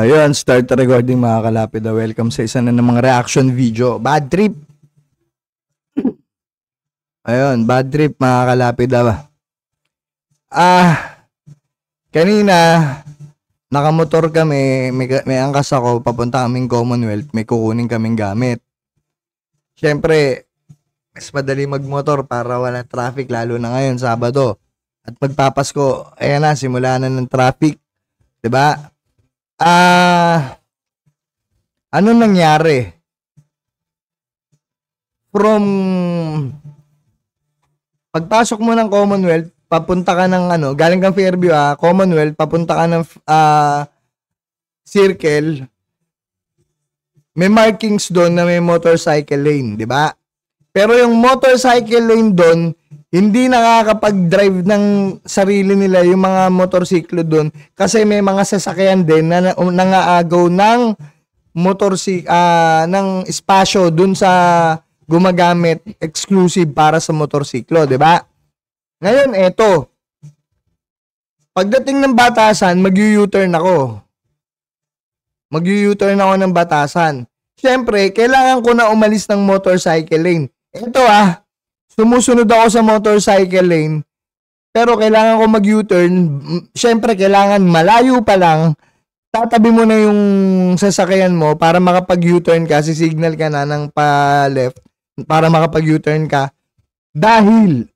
Yun, start recording mga kalapid. Welcome sa isa na ng mga reaction video. Bad trip. Ayun, bad trip mga kalapid. Kanina, nakamotor kami, may angkas ako, papunta kaming Commonwealth, may kukunin kaming gamit. Siyempre, mas madali magmotor para walang traffic, lalo na ngayon, Sabado. At magpapasko, ayan na, simula na ng traffic. Diba? Ano nangyari? From pagpasok mo ng Commonwealth, papunta ka ng galing kang Fairview, Commonwealth, papunta ka ng Circle, may markings doon na may motorcycle lane, di ba? Pero yung motorcycle lane doon, hindi nakakapag-drive ng sarili nila yung mga motorsiklo doon kasi may mga sasakyan din na nangaagaw ng ng espasyo doon sa gumagamit exclusive para sa motorsiklo, 'di ba? Ngayon eto. Pagdating ng batasan, mag-U-turn ako. Mag-U-turn ako ng batasan. Siyempre, kailangan ko na umalis ng motorcycle lane. Eto sumusunod ako sa motorcycle lane, pero kailangan ko mag-U-turn. Siyempre, kailangan malayo pa lang, tatabi mo na yung sasakyan mo para makapag-U-turn ka, signal ka na ng pa-left para makapag-U-turn ka. Dahil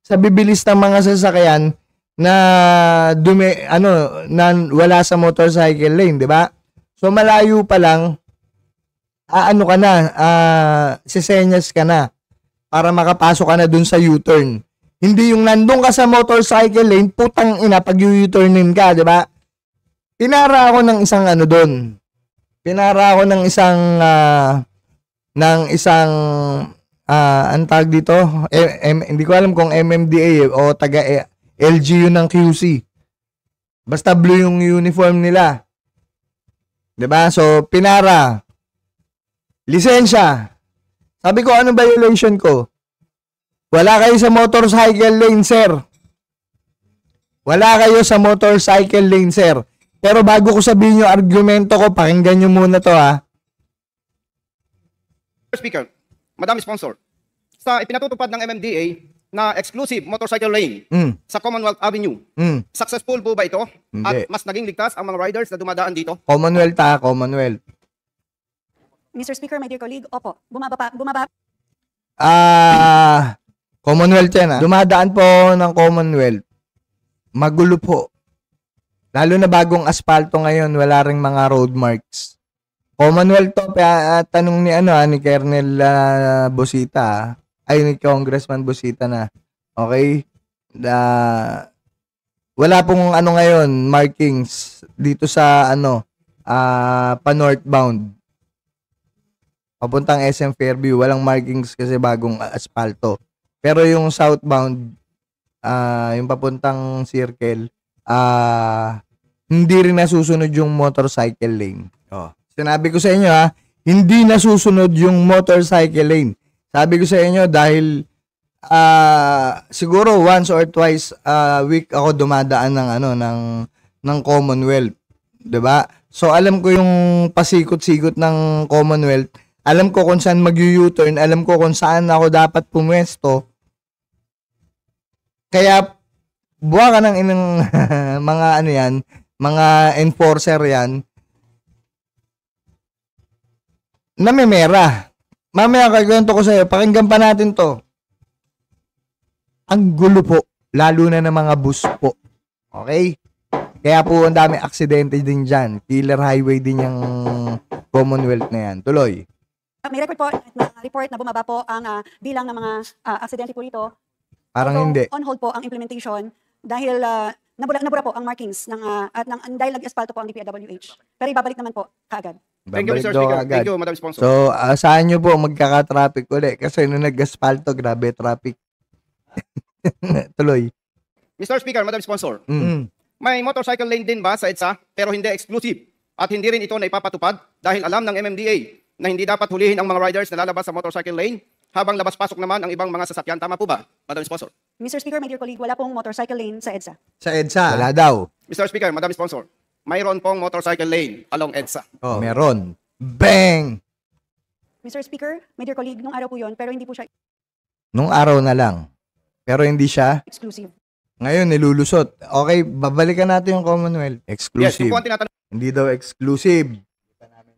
sa bibilis ng mga sasakyan na na wala sa motorcycle lane, di ba? So, malayo pa lang, ka na, sisenyas ka na para makapasok ka na dun sa U-turn. Hindi yung nandun ka sa motorcycle lane, putang ina, pag U-turnin ka, di ba? Pinara ako ng isang doon. Pinara ako ng ang tag dito, hindi ko alam kung MMDA o taga LGU ng QC. Basta blue yung uniform nila. Di ba? So, pinara. Lisensya. Sabi ko, ano violation ko? Wala kayo sa motorcycle lane, sir. Wala kayo sa motorcycle lane, sir. Pero bago ko sabihin yung argumento ko, pakinggan nyo muna to, Speaker, Madam Sponsor, sa ipinatutupad ng MMDA na exclusive motorcycle lane sa Commonwealth Avenue, successful po ba ito? Hindi. At mas naging ligtas ang mga riders na dumadaan dito? Commonwealth, Commonwealth. Mr. Speaker, my dear colleague, opo, bumaba. Commonwealth yan, Dumadaan po ng Commonwealth. Magulo po. Lalo na bagong asfalto ngayon, wala ring mga road marks. Commonwealth to, tanong ni Colonel Busita, ni Congressman Busita na. Okay? Wala pong ngayon, markings dito sa pa northbound. Papuntang SM Fairview, walang markings kasi bagong asfalto. Pero yung southbound, yung papuntang Circle, hindi rin nasusunod yung motorcycle lane. Sinabi ko sa inyo hindi nasusunod yung motorcycle lane. Sabi ko sa inyo dahil siguro once or twice a week ako dumadaan ng Commonwealth, 'di ba? So alam ko yung pasikot-sikot ng Commonwealth. Alam ko kung saan mag-U-turn, alam ko kung saan ako dapat pumwesto. Kaya buwa ka ng mga mga enforcer yan, namimera. Mamaya kakwento ko sa'yo, pakinggan pa natin to. Ang gulo po, lalo na ng mga bus po. Okay? Kaya po ang dami aksidente din dyan. Killer highway din yung Commonwealth na yan. Tuloy. May report na bumaba po ang bilang ng mga aksidente po rito. Parang hindi. On hold po ang implementation dahil nabura po ang markings dahil nag-asfalto po ang DPWH. Pero ibabalik naman po kaagad. Thank you, Mr. Speaker. Thank you, Madam Sponsor. So, saan nyo po magkaka-traffic ulit? Kasi nung nag-asfalto, grabe traffic. Tuloy. Mr. Speaker, Madam Sponsor, may motorcycle lane din ba sa EDSA pero hindi exclusive at hindi rin ito na ipapatupad dahil alam ng MMDA na hindi dapat hulihin ang mga riders na lalabas sa motorcycle lane habang labas-pasok naman ang ibang mga sasakyan. Tama po ba, Madam Sponsor? Mr. Speaker, my dear colleague, wala pong motorcycle lane sa EDSA. Sa EDSA? Wala daw. Mr. Speaker, Madam Sponsor, mayroon pong motorcycle lane along EDSA. Oh, meron. Bang! Mr. Speaker, my dear colleague, nung araw po yun, pero hindi po siya Nung araw na lang. Pero hindi siya. exclusive. Ngayon, nilulusot. Okay, babalikan natin yung Commonwealth. Yes, Exclusive. yung po ang tinatanong Hindi daw exclusive.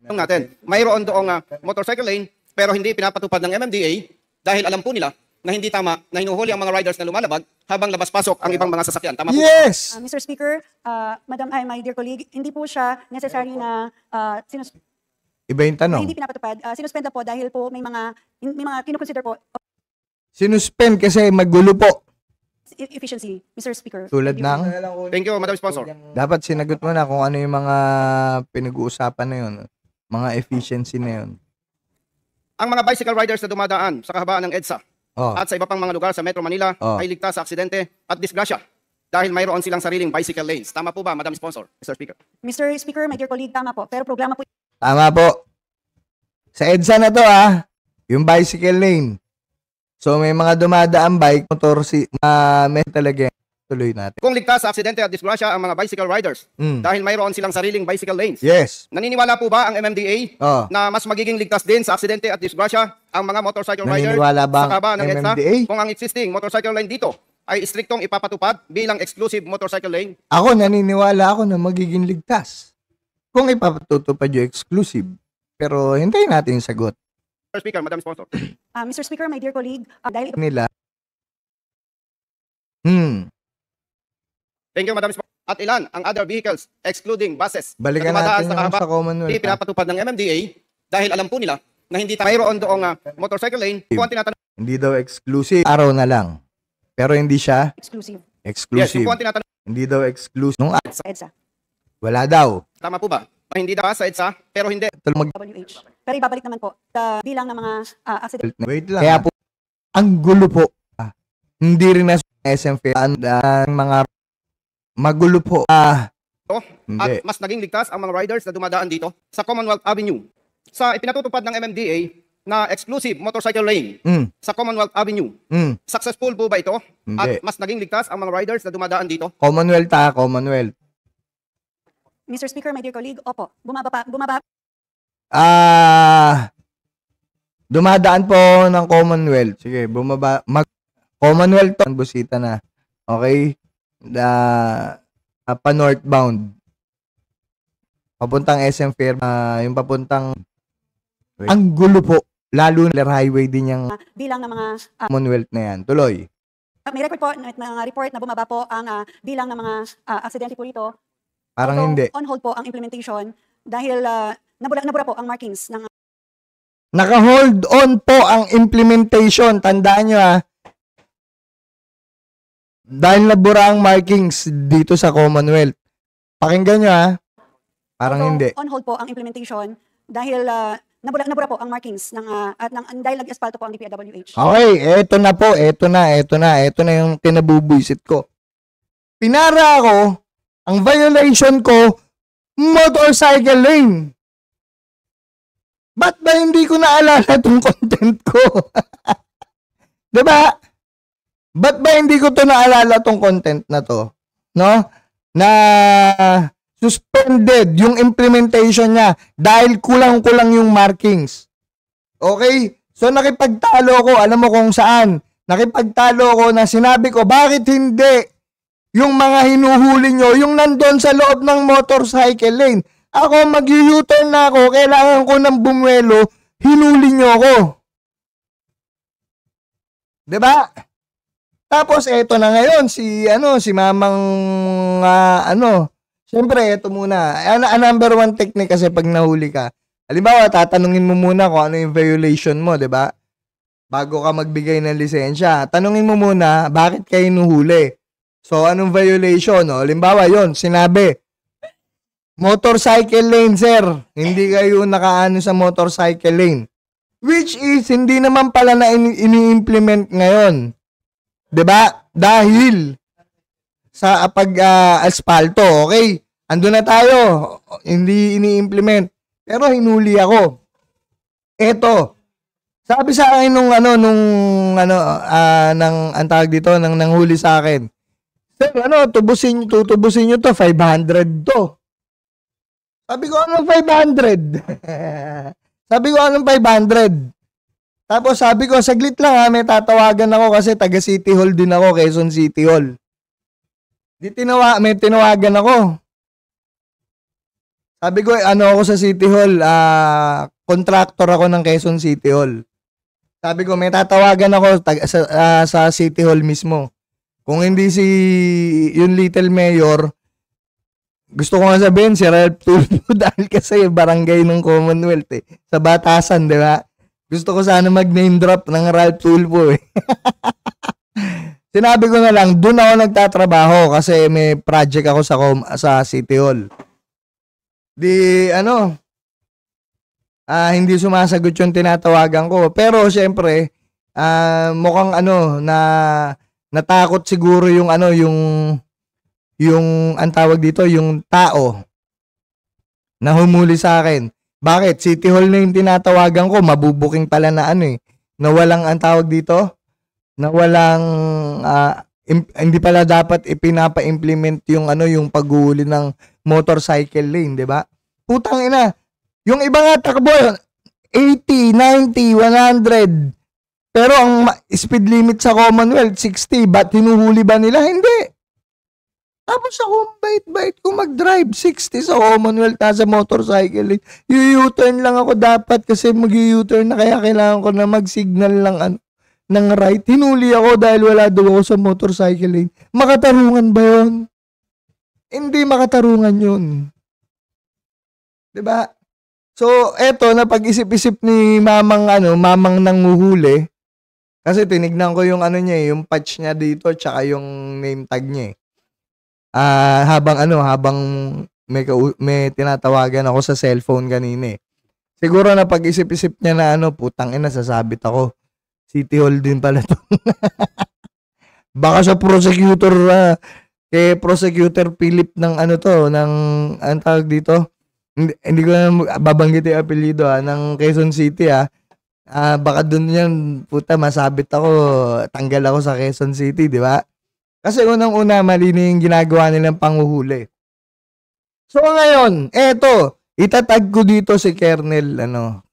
natin. Mayroon doong motorcycle lane pero hindi pinapatupad ng MMDA dahil alam po nila na hindi tama na hinuhuli ang mga riders na lumalabag habang labas-pasok ang ibang mga sasakyan. Tama po? Yes! Mr. Speaker, my dear colleague, hindi po siya necessary na Iba yung na tanong. hindi pinapatupad. Sinuspend na po dahil po may mga kinukonsider po Sinuspend kasi magulo po. efficiency, Mr. Speaker. Tulad Thank you. ng... Thank you, Madam Sponsor. Dapat sinagot mo na kung ano yung mga pinag-uusapan na yun. Mga efficiency na yun. Ang mga bicycle riders na dumadaan sa kahabaan ng EDSA Oh. at sa iba pang mga lugar sa Metro Manila Oh. ay ligtas sa aksidente at disgrasya dahil mayroon silang sariling bicycle lanes. Tama po ba, Madam Sponsor? Mr. Speaker. Mr. Speaker, my dear colleague, tama po. Pero programa po Tama po. Sa EDSA na to yung bicycle lane. So may mga dumadaan bike, motor, may talaga tuloy natin. Kung ligtas sa aksidente at disgrasya ang mga bicycle riders dahil mayroon silang sariling bicycle lanes, Yes. naniniwala po ba ang MMDA Oh. na mas magiging ligtas din sa aksidente at disgrasya ang mga motorcycle riders Naniniwala ba sa kahabaan ng ang EDSA MMDA? kung ang existing motorcycle lane dito ay istriktong ipapatupad bilang exclusive motorcycle lane? Ako, naniniwala ako na magiging ligtas. Kung ipapatutupad yung exclusive. Pero hintayin natin yung sagot Mr. Speaker, Madam Sponsor. Mr. Speaker, my dear colleague, dahil nila. Thank you, Madam Sponsor. At ilan ang other vehicles excluding buses Balikan na dumadaan natin sa yung kahabaan sa Commonwealth. hindi pinapatupad ng MMDA dahil alam po nila na hindi mayroon doong motorcycle lane. Kung ang tinatanong Hindi daw exclusive. Araw na lang. Pero hindi siya exclusive yes, exclusive. kung ang tinatanong Hindi daw exclusive. Nung sa EDSA, wala daw. tama po ba? Hindi daw sa EDSA pero hindi WH. Pero ibabalik naman po sa bilang ng mga accident. Wait lang. Kaya po, ang gulo po. Hindi rin na SMF. Ang mga magulo po. at Hindi. mas naging ligtas ang mga riders na dumadaan dito sa Commonwealth Avenue. Sa ipinatutupad ng MMDA na exclusive motorcycle lane sa Commonwealth Avenue. Successful po ba ito? Hindi. At mas naging ligtas ang mga riders na dumadaan dito? Commonwealth Commonwealth. Mr. Speaker, my dear colleague, opo, bumaba Dumadaan po ng Commonwealth. Sige, bumaba. Commonwealth to. Busita na. Okay? Pa northbound. Papuntang SM Fair. Yung papuntang... Ang gulo po. Lalo na highway din yung bilang ng mga Commonwealth na yan. Tuloy. may record po, mga report na bumaba po ang bilang ng mga aksidente po rito. Parang Although, hindi. on hold po ang implementation dahil nabura po ang markings ng Naka-hold on po ang implementation. Tandaan nyo Dahil nabura ang markings dito sa Commonwealth. Pakinggan nyo Parang although, hindi. on hold po ang implementation dahil nabura po ang markings dahil nag-asfalto po ang DPWH. Okay, eto na po. Eto na yung kinabubuisit ko. Pinara ako, ang violation ko, motorcycle lane. Ba't ba hindi ko naalala itong content ko? Diba? Ba't ba hindi ko to naalala itong content na to? No? Na suspended yung implementation niya dahil kulang-kulang yung markings. Okay? So nakipagtalo ko, alam mo kung saan. Nakipagtalo ko na sinabi ko, bakit hindi yung mga hinuhuli nyo, yung nandun sa loob ng motorcycle lane. Ako, mag-u-turn na ako, kailangan ko ng bumuelo, hinuli nyo ako. Diba? Tapos, eto na ngayon, si mamang, siyempre, eto muna. Number one technique kasi pag nahuli ka. Halimbawa, tatanungin mo muna kung ano yung violation mo, diba? Bago ka magbigay ng lisensya. Tanungin mo muna, bakit kayo hinuhuli? So, anong violation? No? Halimbawa, yon sinabi, motorcycle lane, sir. Hindi kayo nakaano sa motorcycle lane. Which is, hindi naman pala na ini-implement ngayon. 'Di ba? Dahil sa pag-aspalto, okay? Ando na tayo. Hindi ini-implement. Pero hinuli ako. Eto. Sabi sa akin nung ang tawag dito, nang nanghuli sa akin. Sir, tutubusin nyo to, 500 to. Sabi ko, anong 500? Sabi ko, anong 500? Tapos sabi ko, saglit lang ha, may tatawagan ako kasi taga City Hall din ako, Quezon City Hall. May tinawagan ako. Sabi ko, ano ako sa City Hall, contractor ako ng Quezon City Hall. Sabi ko, may tatawagan ako sa City Hall mismo. Kung hindi yung Little Mayor, gusto ko nga sabihin, si Ralph Tulfo dahil kasi barangay ng Commonwealth sa Batasan, di ba? Gusto ko sana mag-name drop ng Ralph Tulfo Sinabi ko na lang, doon ako nagtatrabaho kasi may project ako sa City Hall. Hindi sumasagot yung tinatawagan ko. Pero syempre, mukhang natakot siguro yung ang tawag dito, yung tao na humuli sa akin. Bakit? City Hall na yung tinatawagan ko, mabubuking pala na na walang ang tawag dito, na walang hindi pala dapat ipinapa-implement yung paghuli ng motorcycle lane, 'di ba? Putang ina. Yung iba nga takbo 80, 90, 100. Pero ang speed limit sa Commonwealth 60. Ba't hinuhuli ba nila? Hindi. Tapos ako, bait-bait ko mag-drive 60 sa Commonwealth, nasa motorcycle lane. U-turn lang ako dapat kasi mag-U-turn na, kaya kailangan ko na mag-signal lang ng right. Hinuli ako dahil wala daw ako sa motorcycle lane. Makatarungan ba yun? Hindi makatarungan yun. Diba? So, eto, napag-isip-isip ni mamang nanguhuli. Kasi tinignan ko yung yung patch niya dito, tsaka yung name tag niya habang may tinatawagan ako sa cellphone kanina Siguro na pag-isip-isip niya na putang ina, sasabit ako. City Hall din pala to. Baka sa prosecutor, kay Prosecutor Philip ng ang tawag dito. Hindi ko na babanggit yung apelyido ng Quezon City baka doon yan, puta, masabit ako, tanggal ako sa Quezon City, di ba? Kasi unang-una, mali na yung ginagawa nilang panguhuli. So ngayon, eto, itatag ko dito si Colonel,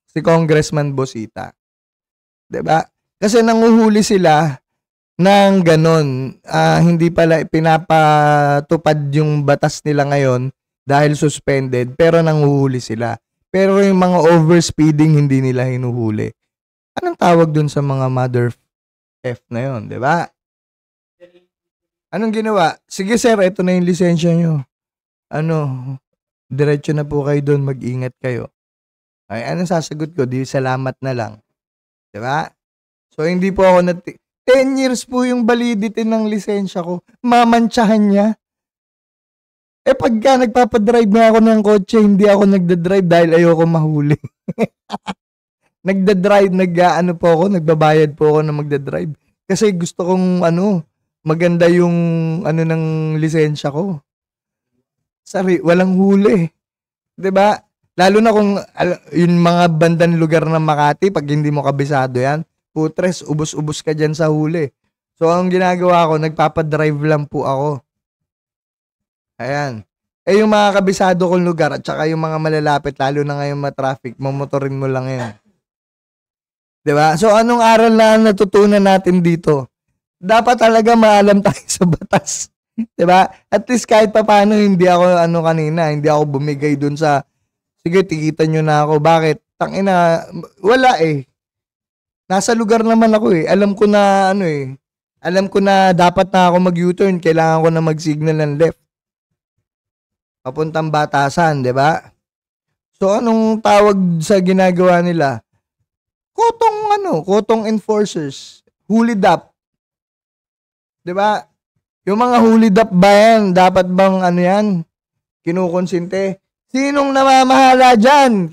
si Congressman Bosita. 'Di ba? Kasi nanguhuli sila ng ganon. Hindi pala pinapatupad yung batas nila ngayon dahil suspended, pero nanguhuli sila. Pero yung mga overspeeding, hindi nila hinuhuli. Anong tawag dun sa mga mother F na yun, 'di ba? Anong ginawa? Sige sir, ito na yung lisensya nyo. Diretso na po kayo doon, mag-ingat kayo. Ay, anong sasagot ko? Di salamat na lang. Diba? So, hindi po ako 10 years po yung validity ng lisensya ko. Mamantsahan niya. Pagka nagpapadrive na ako ng kotse, hindi ako nagdadrive dahil ayoko mahuli. Nagdadrive, nagbabayad po ako na magdadrive. Kasi gusto kong maganda yung ng lisensya ko. Walang huli. 'Di ba? Lalo na kung yung mga bandang lugar ng Makati, pag hindi mo kabisado yan, putres, ubos-ubos ka dyan sa huli. So, ang ginagawa ko, nagpapadrive lang po ako. Ayan. Yung mga kabisado kong lugar, at saka yung mga malalapit, lalo na ngayon ma-traffic, mamotorin mo lang yan. 'Di ba? So, anong aral na natutunan natin dito? Dapat talaga maalam tayo sa batas. 'Di ba? At least kahit papaano hindi ako hindi ako bumigay dun sa sige, tikitan nyo na ako. Bakit? Tangina, wala Nasa lugar naman ako Alam ko na alam ko na dapat na ako mag-U-turn, kailangan ko na mag-signal ng left. Papuntang Batasan, 'di ba? So anong tawag sa ginagawa nila? Kotong enforcers, hulid up. 'Di ba? Yung mga hulid up ba yan? Dapat bang yan? Kinukonsinte? Sinong namamahala dyan?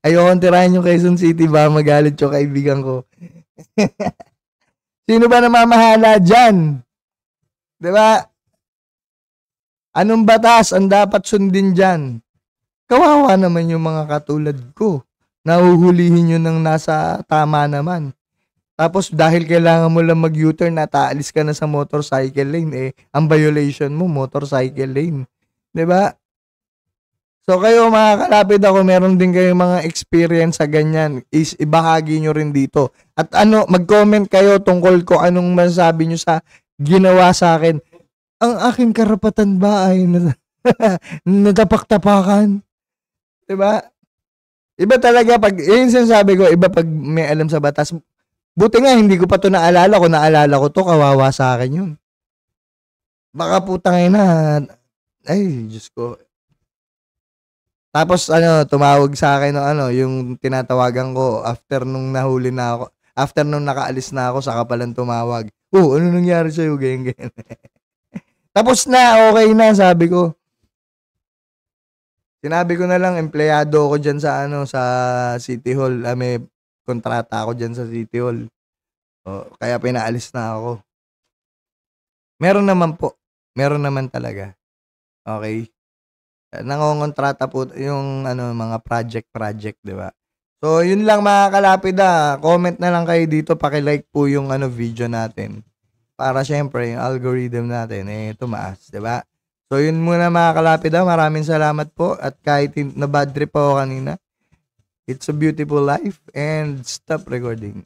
Ayokong tirahin yung Quezon City ba? Magalit yung kaibigan ko. Sino ba namamahala dyan? 'Di ba? Anong batas ang dapat sundin dyan? Kawawa naman yung mga katulad ko. Nahuhulihin nyo ng nasa tama naman. Tapos dahil kailangan mo lang mag-U-turn at aalis ka na sa motorcycle lane, ang violation mo, motorcycle lane. 'Di ba? So kayo mga kalapit ako, meron din kayong mga experience sa ganyan, is ibahagi nyo rin dito. At mag-comment kayo tungkol ko anong masasabi nyo sa ginawa sa akin. Ang aking karapatan ba ay natapak-tapakan? Diba? Iba talaga pag, yun sinasabi ko, iba pag may alam sa batas. Buti nga, hindi ko pa to naalala. Kung naalala ko to, kawawa sa akin yun. Baka putang ina, ay, Diyos ko. Tapos tumawag sa akin yung tinatawagan ko after nung nahuli na ako. After nung nakaalis na ako, saka palang tumawag. Ano nangyari sa'yo? Ganyan. Tapos na, okay na, sabi ko. Sinabi ko na lang, empleyado ako dyan sa sa City Hall. May kontrata ako dyan sa City Hall. Kaya pinaalis na ako. Meron naman po. Meron naman talaga. Okay. Nangongontrata po yung mga project, di ba? So, yun lang mga kalapid. Comment na lang kayo dito, paki-like po yung video natin. Para syempre, yung algorithm natin tumaas, di ba? So, yun muna mga kalapid. Maraming salamat po. At kahit na bad trip ako kanina, it's a beautiful life and stop recording.